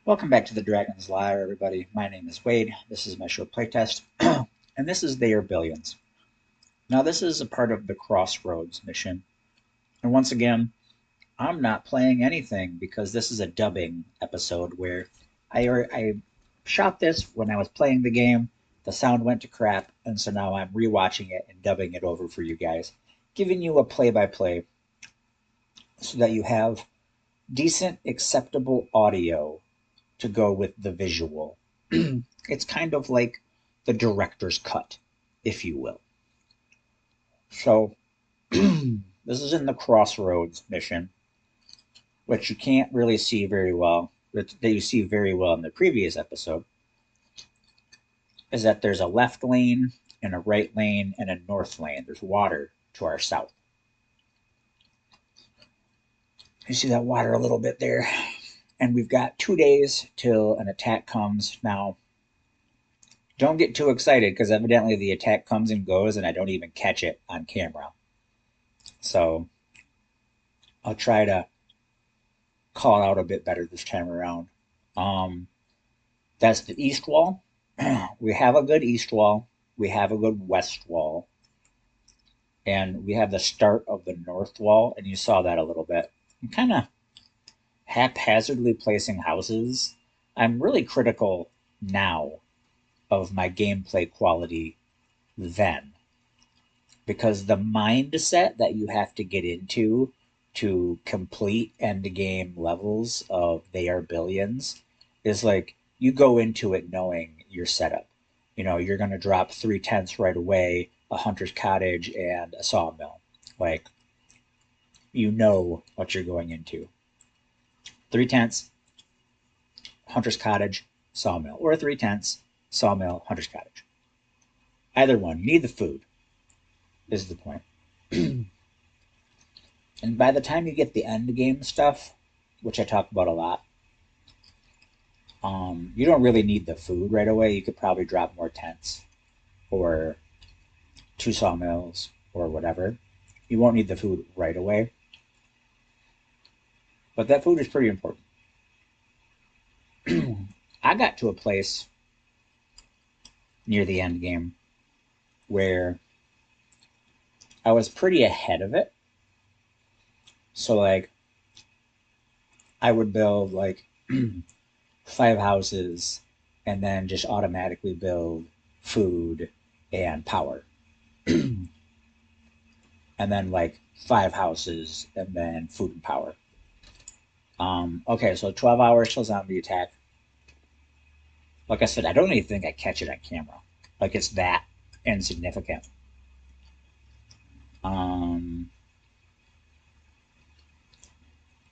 Welcome back to the Dragon's Lair, everybody. My name is Wade. This is my show playtest, and this is They Are Billions. Now, this is a part of the Crossroads mission, and once again, I'm not playing anything because this is a dubbing episode where I shot this when I was playing the game. The sound went to crap, and so now I'm rewatching it and dubbing it over for you guys, giving you a play-by-play so that you have decent, acceptable audio to go with the visual. It's kind of like the director's cut, if you will. So, this is in the Crossroads mission, which you can't really see very well, that you see very well in the previous episode, is that there's a left lane and a right lane and a north lane. There's water to our south. You see that water a little bit there? And we've got 2 days till an attack comes. Now, don't get too excited because evidently the attack comes and goes and I don't even catch it on camera. So I'll try to call out a bit better this time around. Um, that's the east wall. We have a good east wall. We have a good west wall. And we have the start of the north wall. And you saw that a little bit. I'm kind of haphazardly placing houses. I'm really critical now of my gameplay quality then, because the mindset that you have to get into to complete end game levels of They Are Billions is like you go into it knowing your setup. You know, you're going to drop 3 tents right away, a hunter's cottage, and a sawmill. Like, you know what you're going into. 3 tents, hunter's cottage, sawmill, or 3 tents, sawmill, hunter's cottage. Either one. You need the food, is the point. And by the time you get the end game stuff, which I talk about a lot, you don't really need the food right away. You could probably drop more tents or 2 sawmills or whatever. You won't need the food right away, but that food is pretty important. I got to a place near the end game where I was pretty ahead of it. So, like, I would build like 5 houses and then just automatically build food and power. And then like 5 houses and then food and power. Okay, so 12 hours till zombie attack. Like I said, I don't even think I catch it on camera. Like it's that insignificant. Um,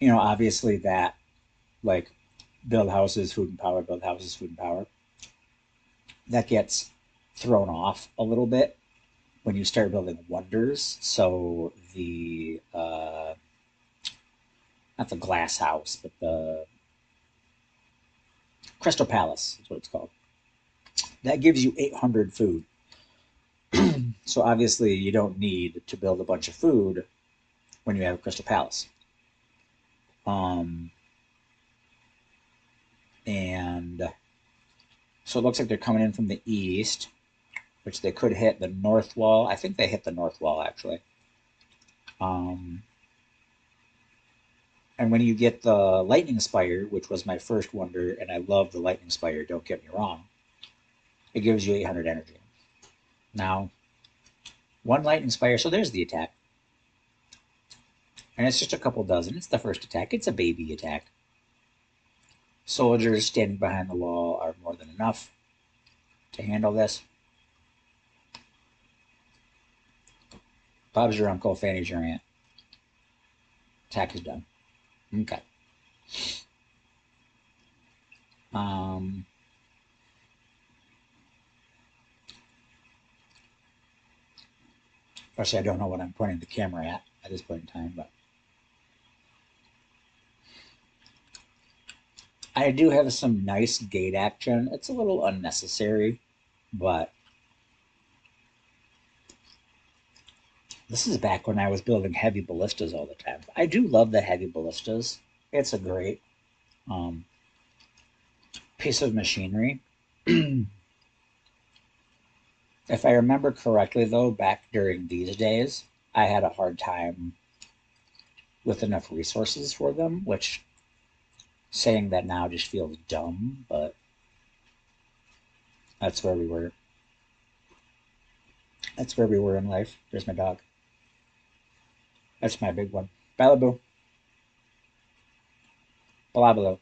Obviously that like build houses, food and power, build houses, food and power. That gets thrown off a little bit when you start building wonders. So the not the glass house, but the Crystal Palace is what it's called. That gives you 800 food. So obviously you don't need to build a bunch of food when you have a Crystal Palace. Um, and so it looks like they're coming in from the east, which they could hit the north wall. I think they hit the north wall actually. Um, and when you get the lightning spire, which was my first wonder, and I love the lightning spire, don't get me wrong, it gives you 800 energy. Now, one lightning spire, so there's the attack. And it's just a couple dozen. It's the first attack. It's a baby attack. Soldiers standing behind the wall are more than enough to handle this. Bob's your uncle, Fanny's your aunt. Attack is done. Okay. Um, Actually, I don't know what I'm pointing the camera at this point in time, but I do have some nice gate action. It's a little unnecessary, but this is back when I was building heavy ballistas all the time. I do love the heavy ballistas. It's a great um, piece of machinery. If I remember correctly, though, back during these days, I had a hard time with enough resources for them, which saying that now just feels dumb, but that's where we were. That's where we were in life. There's my dog. That's my big one. Balabu. Balabalo.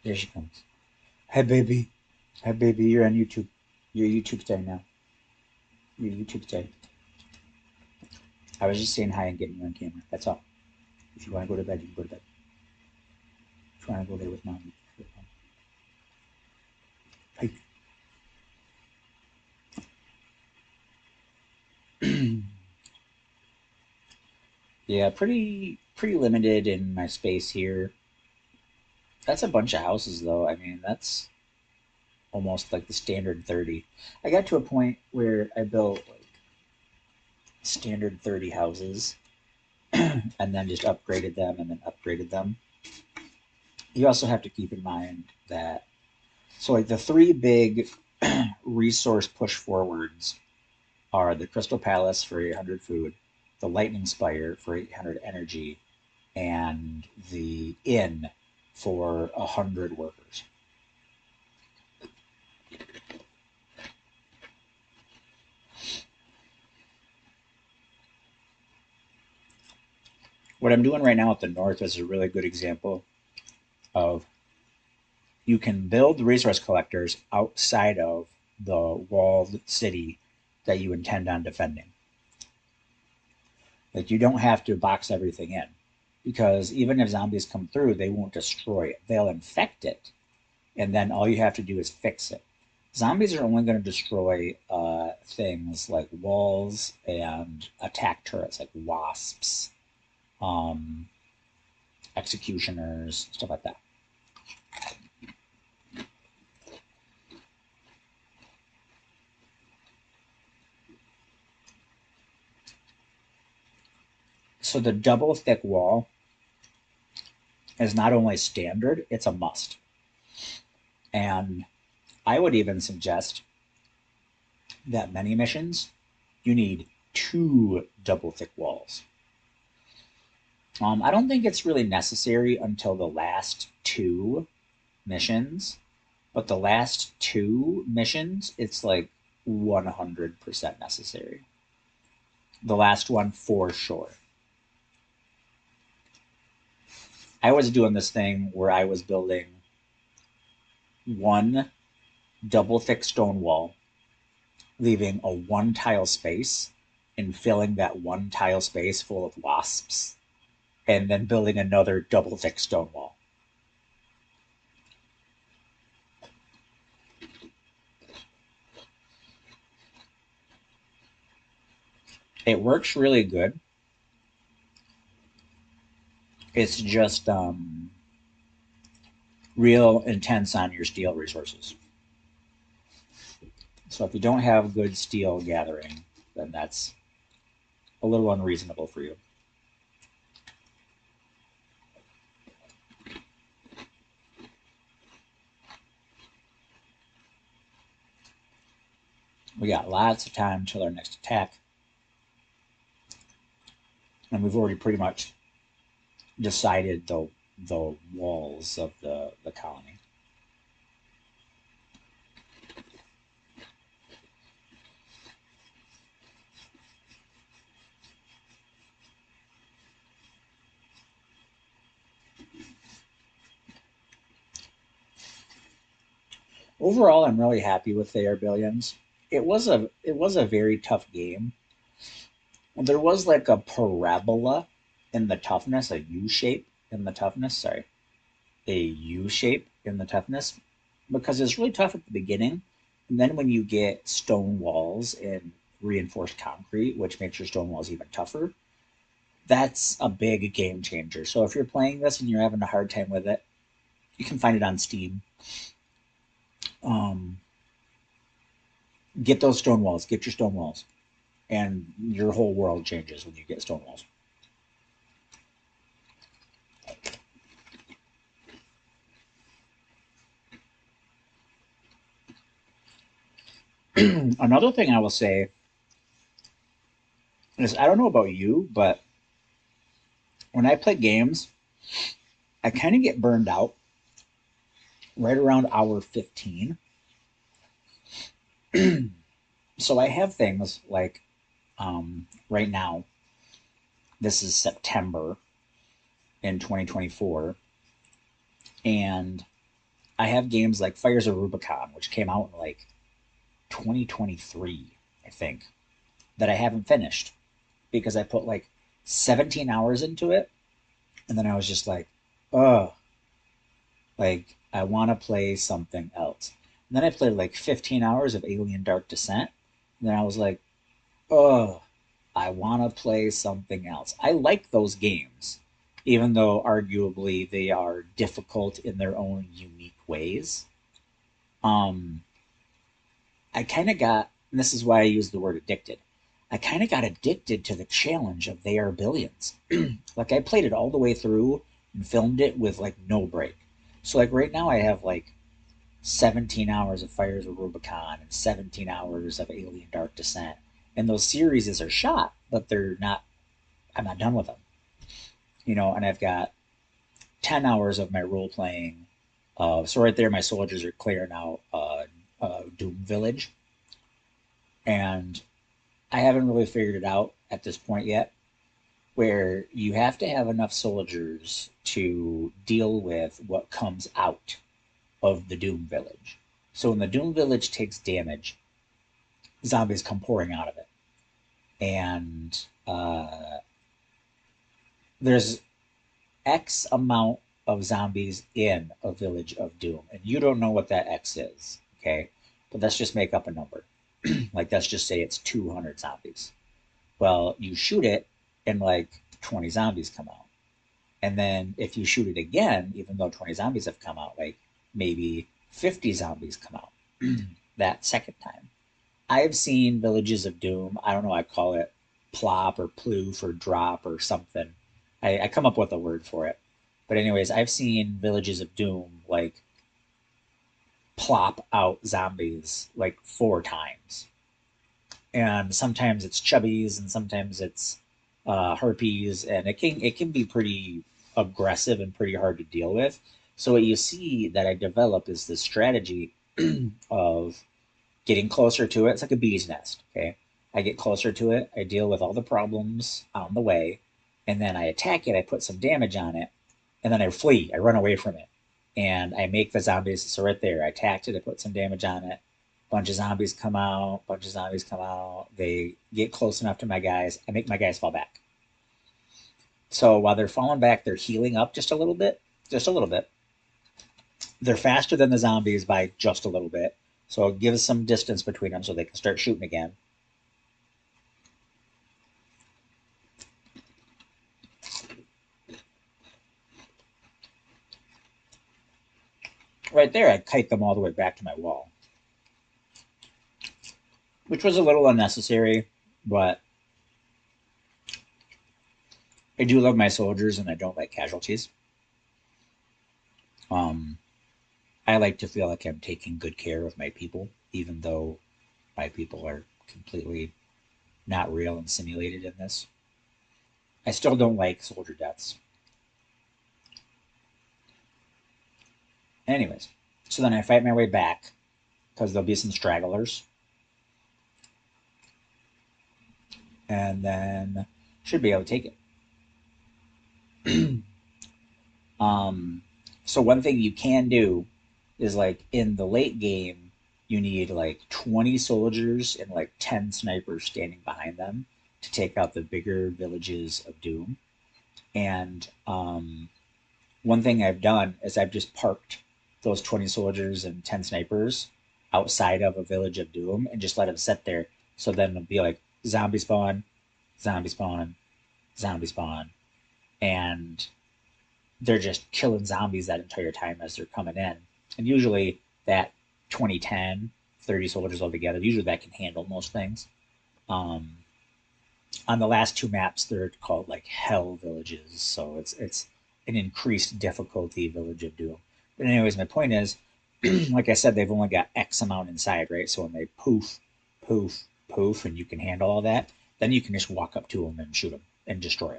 There she comes. Hi, baby. Hi, baby. You're on YouTube. You're YouTube star now. You're YouTube star. I was just saying hi and getting you on camera. That's all. If you want to go to bed, you can go to bed. If you want to go there with mom, you can go. Yeah, pretty limited in my space here. That's a bunch of houses though. I mean, that's almost like the standard 30. I got to a point where I built like standard 30 houses and then just upgraded them and then upgraded them. You also have to keep in mind that so like the three big resource push forwards are the Crystal Palace for 800 food, the Lightning Spire for 800 energy, and the Inn for 100 workers. What I'm doing right now at the north is a really good example of you can build resource collectors outside of the walled city that you intend on defending. Like you don't have to box everything in because even if zombies come through, they won't destroy it. They'll infect it, and then all you have to do is fix it. Zombies are only going to destroy things like walls and attack turrets like wasps, um, executioners, stuff like that. So the double thick wall is not only standard, it's a must. And I would even suggest that many missions, you need two double thick walls. I don't think it's really necessary until the last two missions, but the last two missions, it's like 100% necessary. The last one for sure. I was doing this thing where I was building one double thick stone wall, leaving a one tile space and filling that one tile space full of wasps, and then building another double thick stone wall. It works really good. It's just real intense on your steel resources. So if you don't have good steel gathering, then that's a little unreasonable for you. We got lots of time till our next attack. And we've already pretty much decided the walls of the colony. Overall, I'm really happy with the Billions. It was a very tough game. There was like a parabola in the toughness, a U shape in the toughness. Sorry, a U shape in the toughness because it's really tough at the beginning, and then when you get stone walls and reinforced concrete, which makes your stone walls even tougher, that's a big game changer. So if you're playing this and you're having a hard time with it, you can find it on Steam. Um, get those stone walls. Get your stone walls, and your whole world changes when you get stone walls. Another thing I will say is I don't know about you, but when I play games, I kind of get burned out right around hour 15. So I have things like right now, this is September in 2024, and I have games like Fires of Rubicon, which came out in like 2023, I think, that I haven't finished because I put like 17 hours into it, and then I was just like, oh, like I want to play something else. And then I played like 15 hours of Alien Dark Descent, and then I was like, oh, I want to play something else. I like those games, even though arguably they are difficult in their own unique ways. Um, I kind of got, and this is why I use the word addicted. I kind of got addicted to the challenge of they are billions. Like I played it all the way through and filmed it with like no break. So like right now I have like 17 hours of Fires of Rubicon and 17 hours of Alien Dark Descent. And those series are shot, but they're not, I'm not done with them. And I've got 10 hours of my role playing. So right there, my soldiers are clearing out Doom Village. And I haven't really figured it out at this point yet, where you have to have enough soldiers to deal with what comes out of the Doom Village. So when the Doom Village takes damage, zombies come pouring out of it. And there's X amount of zombies in a Village of Doom. And you don't know what that X is, okay? But let's just make up a number. Like, let's just say it's 200 zombies. Well, you shoot it, and like 20 zombies come out. And then if you shoot it again, even though 20 zombies have come out, like maybe 50 zombies come out that second time. I've seen Villages of Doom. I don't know, I call it plop or ploof or drop or something. I come up with a word for it. But, anyways, I've seen Villages of Doom like plop out zombies like 4 times. And sometimes it's chubbies and sometimes it's harpies, and it can be pretty aggressive and pretty hard to deal with. So what you see that I develop is this strategy of getting closer to it. It's like a bee's nest. Okay, I get closer to it. I deal with all the problems on the way, and then I attack it. I put some damage on it, and then I flee. I run away from it, and I make the zombies. So right there, I attacked it. I put some damage on it. Bunch of zombies come out. Bunch of zombies come out. They get close enough to my guys. I make my guys fall back. So while they're falling back, they're healing up just a little bit, just a little bit. They're faster than the zombies by just a little bit. So it gives some distance between them so they can start shooting again. Right there, I kite them all the way back to my wall, which was a little unnecessary, but I do love my soldiers and I don't like casualties. Um, I like to feel like I'm taking good care of my people, even though my people are completely not real and simulated in this. I still don't like soldier deaths. Anyways, so then I fight my way back because there'll be some stragglers, and then should be able to take it. um, so one thing you can do is like in the late game, you need like 20 soldiers and like 10 snipers standing behind them to take out the bigger villages of Doom. And one thing I've done is I've just parked those 20 soldiers and 10 snipers outside of a village of Doom and just let them sit there. So then it'll be like zombie spawn, zombie spawn, zombie spawn. And they're just killing zombies that entire time as they're coming in. And usually that 2010, 30 soldiers altogether, usually that can handle most things. Um, on the last 2 maps, they're called like hell villages. So it's an increased difficulty village of doom. But anyways, my point is, like I said, they've only got X amount inside, right? So when they poof, poof, poof, and you can handle all that, then you can just walk up to them and shoot them and destroy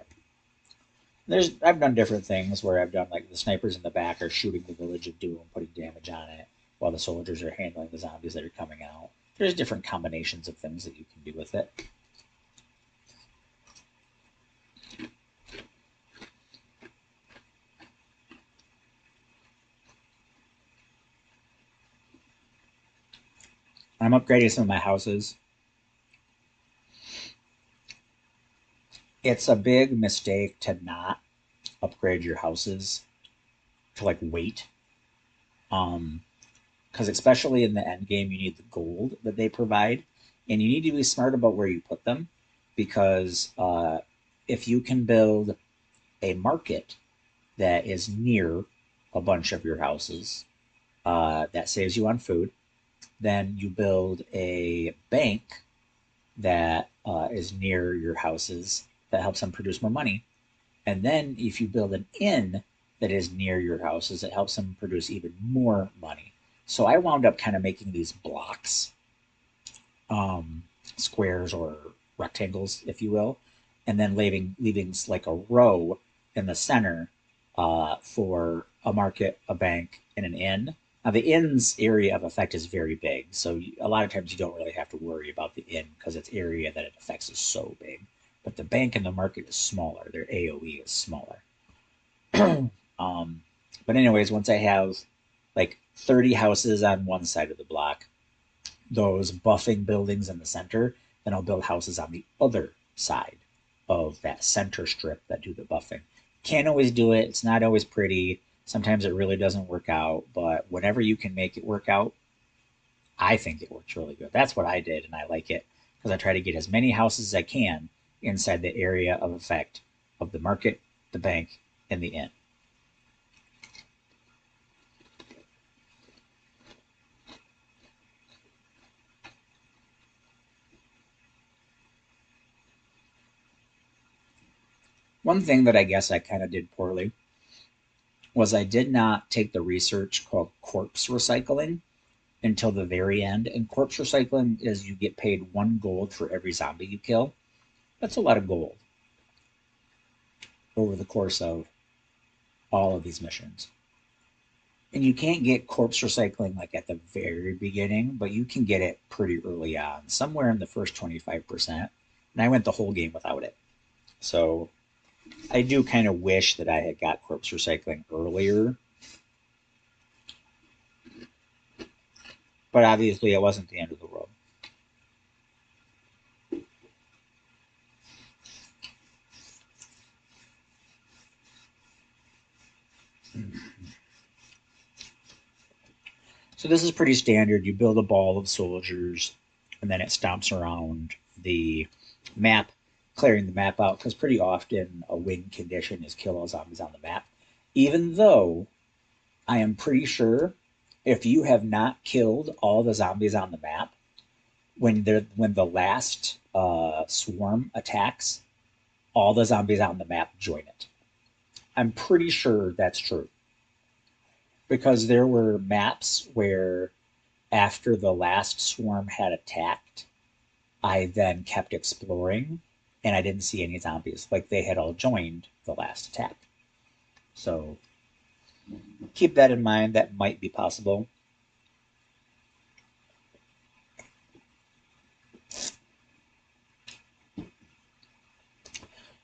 them. I've done different things where I've done like the snipers in the back are shooting the village of doom, putting damage on it, while the soldiers are handling the zombies that are coming out. There's different combinations of things that you can do with it. I'm upgrading some of my houses. It's a big mistake to not upgrade your houses, to like wait. Because especially in the end game, you need the gold that they provide, and you need to be smart about where you put them. Because if you can build a market that is near a bunch of your houses, that saves you on food. Then you build a bank that is near your houses that helps them produce more money. And then if you build an inn that is near your houses, it helps them produce even more money. So I wound up kind of making these blocks, squares or rectangles, if you will, and then leaving like a row in the center for a market, a bank, and an inn. Now, the inn's area of effect is very big, so a lot of times you don't really have to worry about the inn because its area that it affects is so big. But the bank and the market is smaller. Their AOE is smaller. But anyways, once I have like 30 houses on one side of the block, those buffing buildings in the center, then I'll build houses on the other side of that center strip that do the buffing. Can't always do it. It's not always pretty. Sometimes it really doesn't work out, but whenever you can make it work out, I think it works really good. That's what I did, and I like it because I try to get as many houses as I can inside the area of effect of the market, the bank, and the inn. One thing that I guess I kind of did poorly was I did not take the research called corpse recycling until the very end. And corpse recycling is you get paid 1 gold for every zombie you kill. That's a lot of gold over the course of all of these missions. And you can't get corpse recycling like at the very beginning, but you can get it pretty early on, somewhere in the first 25%. And I went the whole game without it. So I do kind of wish that I had got corpse recycling earlier. But obviously, it wasn't the end of the world. So this is pretty standard. You build a ball of soldiers, and then it stomps around the map, clearing the map out, because pretty often a win condition is kill all zombies on the map. Even though I am pretty sure if you have not killed all the zombies on the map, when the last swarm attacks, all the zombies on the map join it. I'm pretty sure that's true because there were maps where after the last swarm had attacked, I then kept exploring and I didn't see any zombies. Like they had all joined the last attack. So keep that in mind. That might be possible.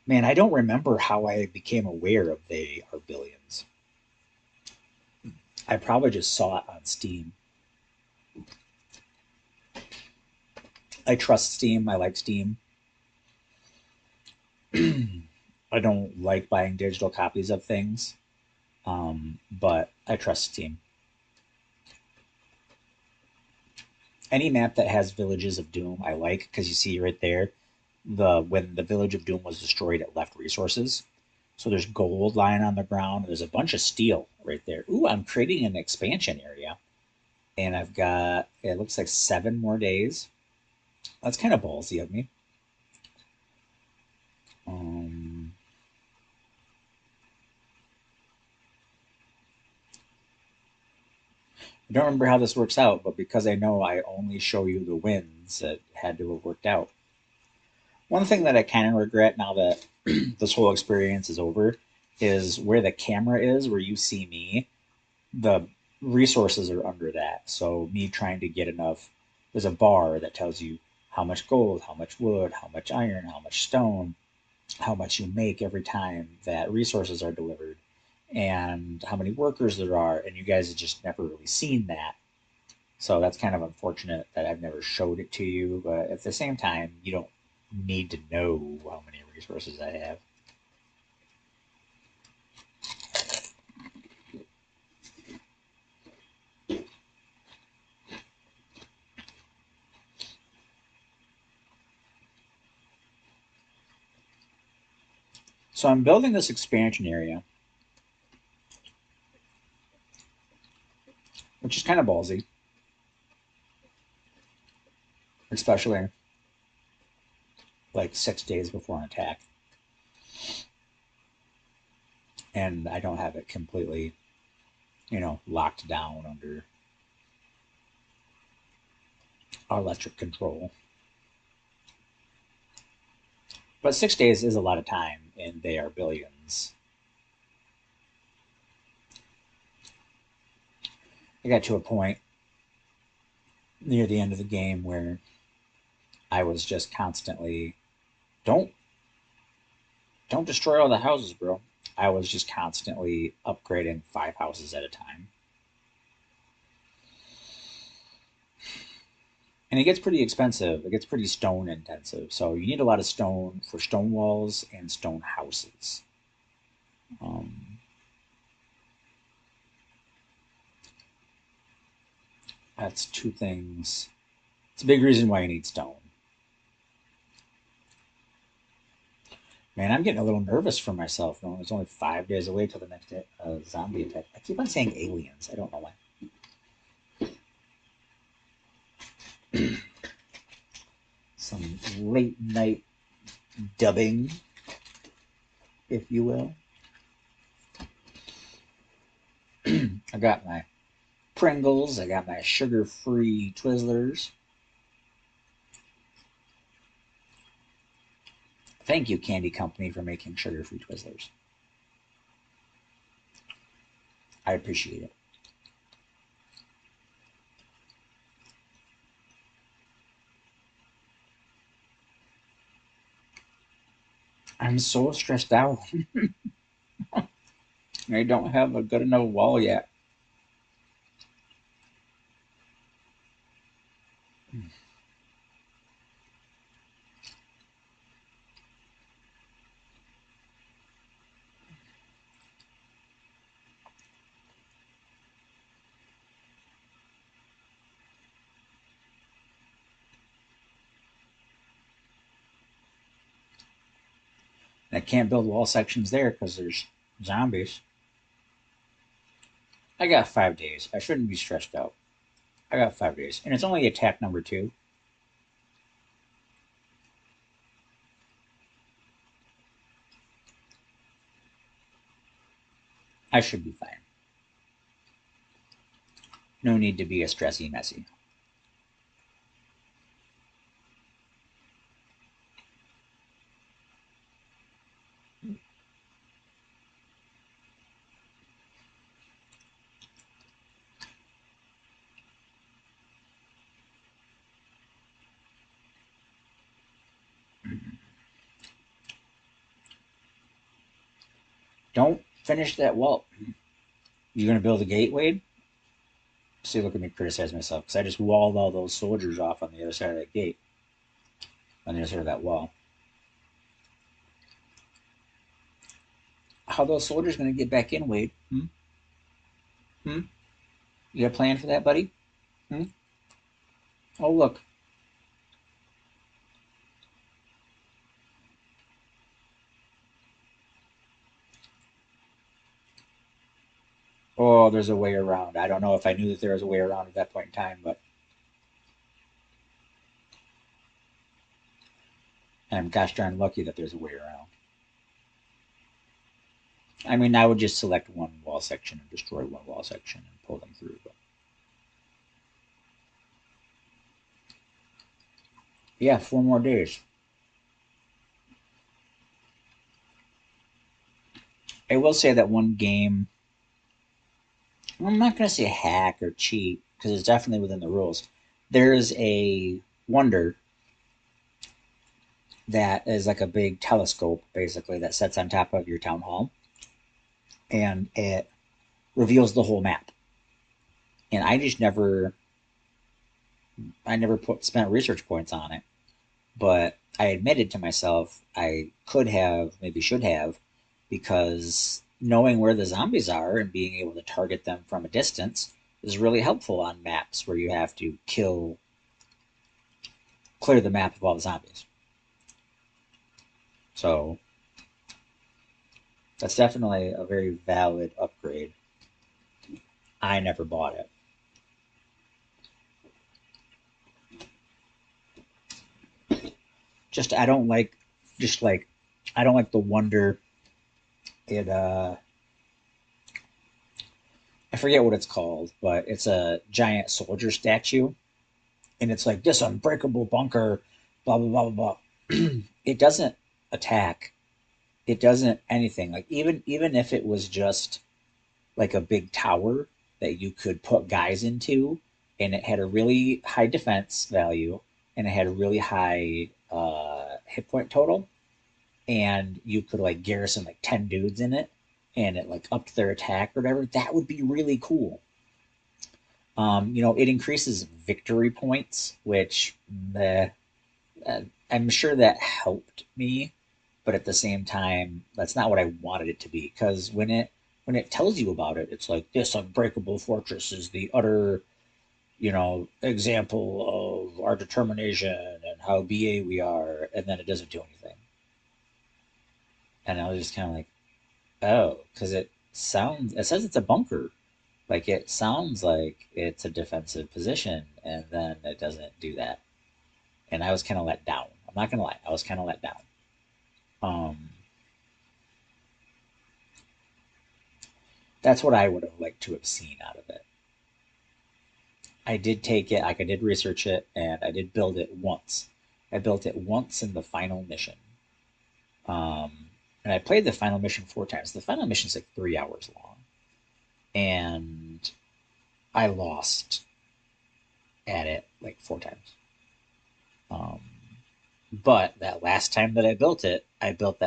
Man, I don't remember how I became aware of They Are Billions. I probably just saw it on Steam. I trust Steam. I like Steam. I don't like buying digital copies of things, but I trust Steam. Any map that has Villages of Doom, I like because you see right there, when the Village of Doom was destroyed, it left resources. So there's gold lying on the ground. There's a bunch of steel right there. Ooh, I'm creating an expansion area, and I've got it looks like 7 more days. That's kind of ballsy of me. Um, I don't remember how this works out, but because I know I only show you the wins, it had to have worked out. One thing that I kind of regret now that this whole experience is over is where the camera is, where you see me, the resources are under that. So me trying to get enough, there's a bar that tells you how much gold, how much wood, how much iron, how much stone, how much you make every time that resources are delivered, and how many workers there are. And you guys have just never really seen that. So that's kind of unfortunate that I've never showed it to you. But at the same time, you don't need to know how many resources I have. So I'm building this expansion area, which is kind of ballsy, especially like 6 days before an attack. And I don't have it completely, locked down under electric control. But 6 days is a lot of time, and they are billions. I got to a point near the end of the game where I was just constantly, don't don't destroy all the houses, bro. I was just constantly upgrading 5 houses at a time. And it gets pretty expensive. It gets pretty stone intensive. So you need a lot of stone for stone walls and stone houses. Um, that's two things. It's a big reason why you need stone. Man, I'm getting a little nervous for myself. No, it's only 5 days away till the next zombie attack. I keep on saying aliens. I don't know why. Some late night dubbing, if you will. I got my Pringles. I got my sugar-free Twizzlers. Thank you, Candy Company, for making sugar-free Twizzlers. I appreciate it. I'm so stressed out. I don't have a good enough wall yet. I can't build wall sections there because there's zombies. I got 5 days. I shouldn't be stressed out. I got 5 days. And it's only attack number 2. I should be fine. No need to be a stressy messy. Don't finish that wall. You gonna build a gate, Wade? See, look at me criticize myself because I just walled all those soldiers off on the other side of that gate, on the other side of that wall. How those soldiers gonna get back in, Wade? Hmm? Hmm? You got a plan for that, buddy? Hmm? Oh, look. Oh, there's a way around. I don't know if I knew that there was a way around at that point in time, but I'm gosh darn lucky that there's a way around. I mean, I would just select one wall section and destroy one wall section and pull them through. But Yeah, 4 more days. I will say that one game, I'm not going to say hack or cheat because it's definitely within the rules. There's a wonder that is like a big telescope, basically, that sits on top of your town hall, and it reveals the whole map. And I never spent research points on it, but I admitted to myself I could have, maybe should have, because knowing where the zombies are and being able to target them from a distance is really helpful on maps where you have to clear the map of all the zombies. So that's definitely a very valid upgrade. I never bought it. Just I don't like just like I don't like the wonder. It I forget what it's called, but it's a giant soldier statue, and it's like this unbreakable bunker, blah blah blah blah blah. It doesn't attack. It doesn't anything. Like even if it was just like a big tower that you could put guys into, and it had a really high defense value, and it had a really high hit point total, and you could like garrison like 10 dudes in it, and it like upped their attack or whatever, that would be really cool. It increases victory points, which uh, I'm sure that helped me, but at the same time, that's not what I wanted it to be. Because when it tells you about it, it's like this unbreakable fortress is the utter, example of our determination and how BA we are, and then it doesn't do anything. And I was just kind of like, oh, because it says it's a bunker. Like it sounds like it's a defensive position, and then it doesn't do that. And I was kind of let down. I'm not gonna lie, I was kind of let down. Um, that's what I would have liked to have seen out of it. I did take it, like I did research it, and I did build it once. I built it once in the final mission. And I played the final mission 4 times. The final mission's like 3 hours long, and I lost at it like 4 times. Um, but that last time that I built that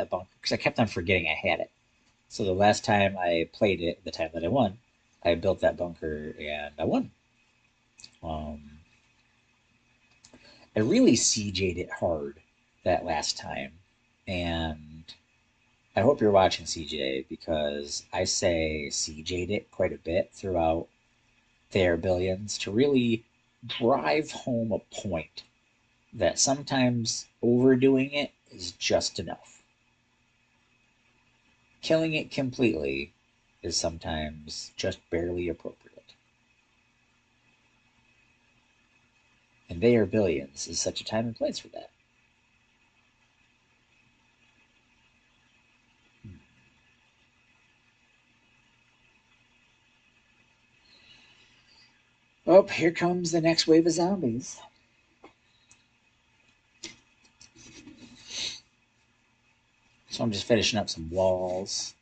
bunker because I kept on forgetting I had it. So the last time I played it, the time that I won, I built that bunker and I won. Um, I really CJ'd it hard that last time, and I hope you're watching CJ because I say CJ'd it quite a bit throughout their billions to really drive home a point that sometimes overdoing it is just enough. Killing it completely is sometimes just barely appropriate. And They Are Billions is such a time and place for that. Oh, here comes the next wave of zombies. So I'm just finishing up some walls.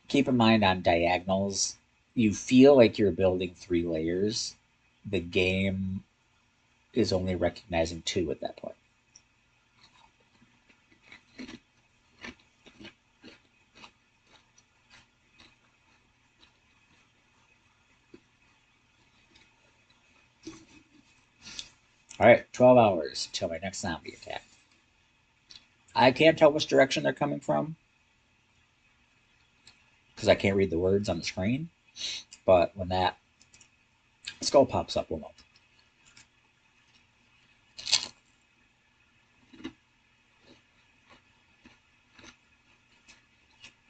Keep in mind on diagonals, you feel like you're building 3 layers. The game is only recognizing two at that point. All right, 12 hours till my next zombie attack. I can't tell which direction they're coming from because I can't read the words on the screen. But when that skull pops up, we'll know.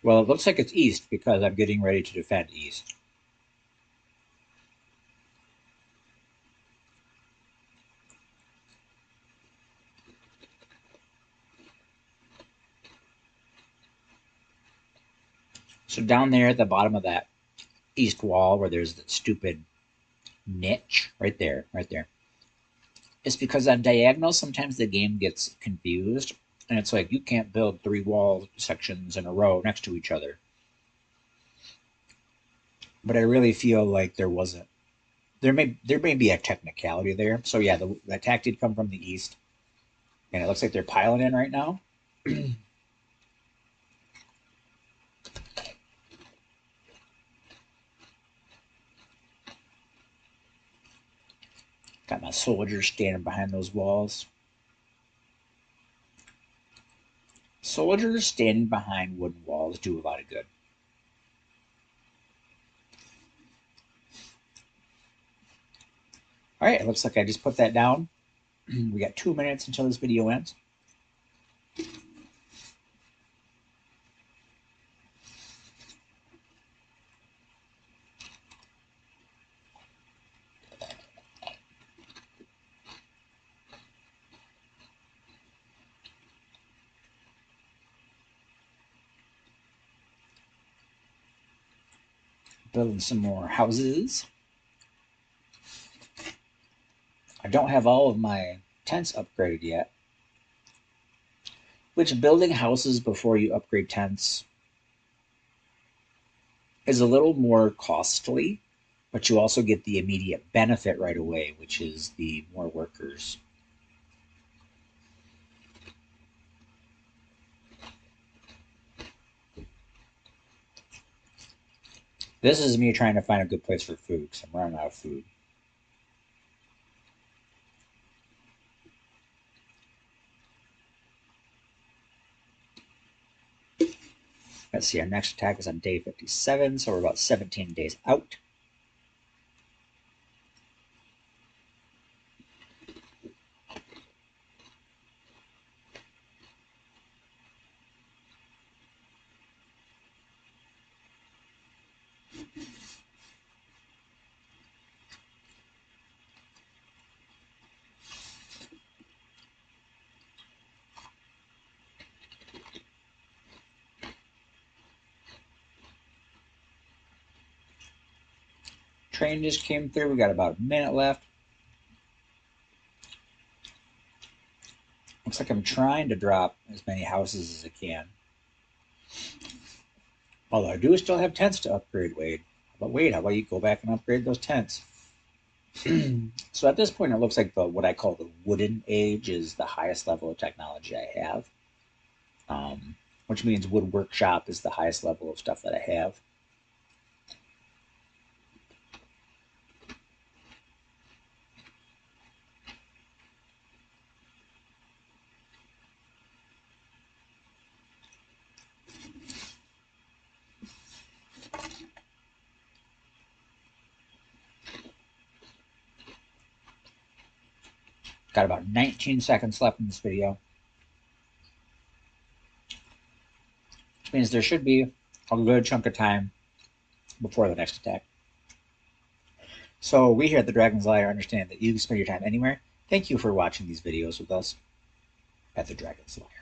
Well, it looks like it's east because I'm getting ready to defend east. So down there at the bottom of that east wall where there's that stupid niche right there, is because on diagonal, sometimes the game gets confused. And it's like, you can't build 3 wall sections in a row next to each other. But I really feel like there wasn't. There may be a technicality there. So yeah, the attack did come from the east. And it looks like they're piling in right now. Got my soldiers standing behind those walls. Soldiers standing behind wooden walls do a lot of good. All right, it looks like I just put that down. We got 2 minutes until this video ends. Building some more houses. I don't have all of my tents upgraded yet. Which, building houses before you upgrade tents is a little more costly, but you also get the immediate benefit right away, which is the more workers. This is me trying to find a good place for food because I'm running out of food. Let's see, our next attack is on day 57, so we're about 17 days out. Train just came through. We got about a minute left. Looks like I'm trying to drop as many houses as I can. Although I do still have tents to upgrade, Wade. But Wade, how about you go back and upgrade those tents? So at this point, it looks like what I call the wooden age is the highest level of technology I have. Which means wood workshop is the highest level of stuff that I have. Got about 19 seconds left in this video. Which means there should be a good chunk of time before the next attack. So we here at the Dragon's Lair understand that you can spend your time anywhere. Thank you for watching these videos with us at the Dragon's Lair.